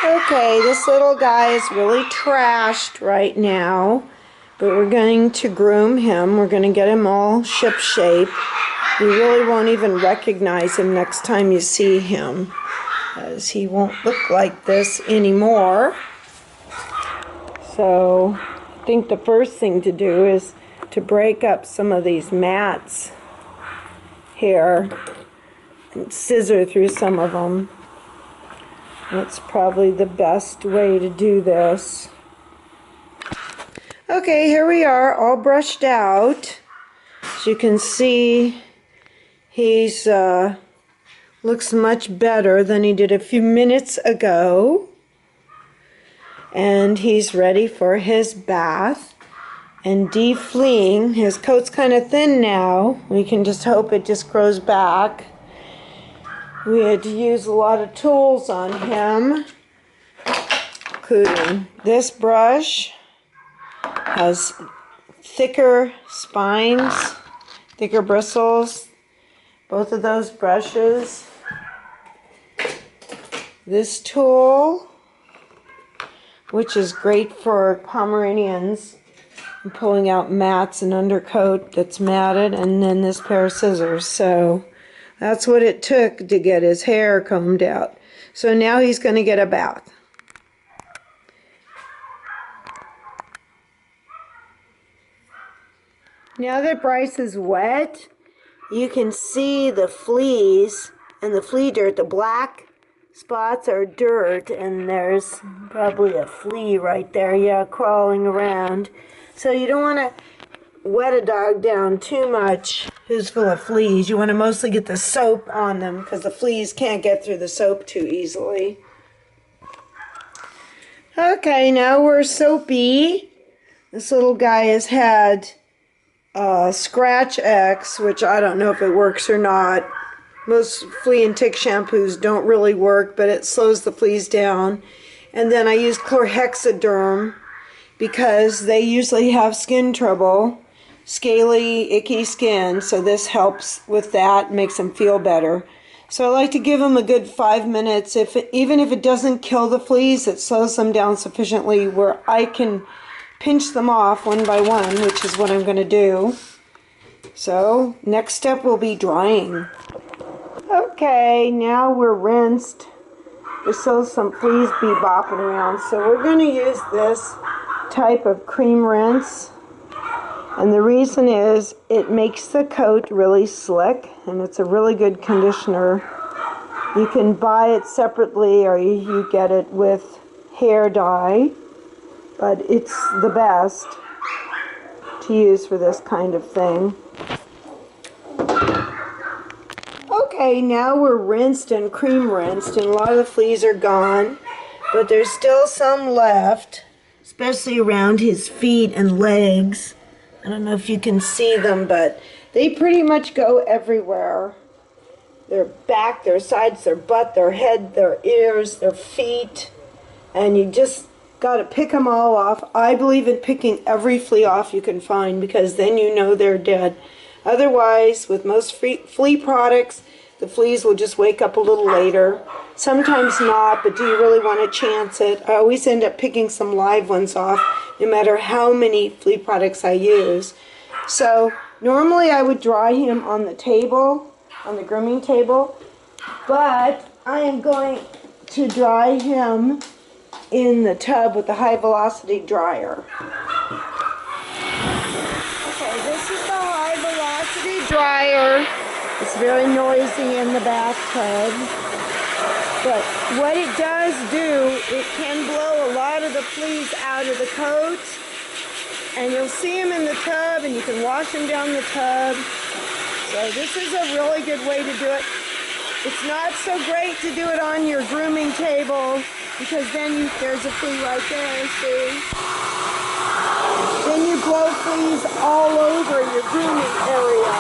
Okay, this little guy is really trashed right now, but we're going to groom him. We're going to get him all ship-shape. You really won't even recognize him next time you see him, as he won't look like this anymore. So I think the first thing to do is to break up some of these mats here and scissor through some of them. That's probably the best way to do this. Okay, here we are, all brushed out. As you can see, he's looks much better than he did a few minutes ago. And he's ready for his bath and defleeing. His coat's kind of thin now. We can just hope it just grows back. We had to use a lot of tools on him, including this brush. Has thicker spines, thicker bristles. Both of those brushes. This tool, which is great for Pomeranians, and pulling out mats and undercoat that's matted, and then this pair of scissors. So that's what it took to get his hair combed out. So now he's going to get a bath. Now that Brice is wet, you can see the fleas and the flea dirt. The black spots are dirt, and there's probably a flea right there, yeah, crawling around. So you don't want to wet a dog down too much who's full of fleas. You want to mostly get the soap on them because the fleas can't get through the soap too easily. Okay, now we're soapy. This little guy has had Scratch X, which I don't know if it works or not. Most flea and tick shampoos don't really work, but it slows the fleas down. And then I use chlorhexaderm because they usually have skin trouble, scaly, icky skin, so this helps with that, makes them feel better. So I like to give them a good 5 minutes. Even if it doesn't kill the fleas, it slows them down sufficiently where I can pinch them off one by one, which is what I'm going to do. So next step will be drying. Okay, now we're rinsed. There's still some fleas be bopping around, so we're going to use this type of cream rinse. And the reason is it makes the coat really slick, and it's a really good conditioner. You can buy it separately, or you get it with hair dye. But it's the best to use for this kind of thing. Okay, now we're rinsed and cream rinsed, and a lot of the fleas are gone, but there's still some left, especially around his feet and legs. I don't know if you can see them, but they pretty much go everywhere. Their back, their sides, their butt, their head, their ears, their feet, and you just got to pick them all off. I believe in picking every flea off you can find because then you know they're dead. Otherwise, with most flea products, the fleas will just wake up a little later. Sometimes not, but do you really want to chance it? I always end up picking some live ones off, no matter how many flea products I use. So normally I would dry him on the table, on the grooming table, but I am going to dry him in the tub with the high velocity dryer. Okay, this is the high velocity dryer. It's very noisy in the bathtub. But what it does do, it can blow a lot of the fleas out of the coat. And you'll see them in the tub, and you can wash them down the tub. So this is a really good way to do it. It's not so great to do it on your grooming table, because then there's a flea right there, see? Then you blow fleas all over your grooming area.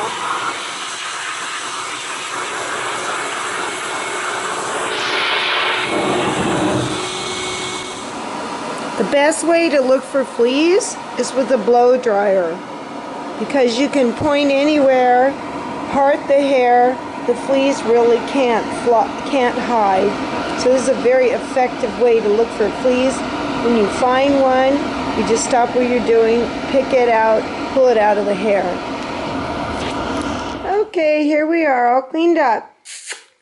The best way to look for fleas is with a blow dryer, because you can point anywhere, part the hair, the fleas really can't hide. So this is a very effective way to look for fleas. When you find one, you just stop what you're doing, pick it out, pull it out of the hair. Okay, here we are, all cleaned up.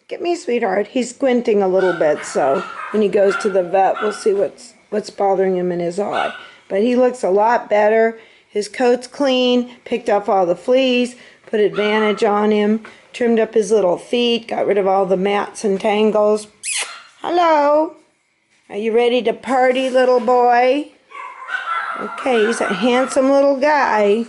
Get me, sweetheart. He's squinting a little bit, so when he goes to the vet, we'll see what's bothering him in his eye. But he looks a lot better. His coat's clean, picked up all the fleas, put Advantage on him, trimmed up his little feet, got rid of all the mats and tangles. Hello. Are you ready to party, little boy? Okay, he's a handsome little guy.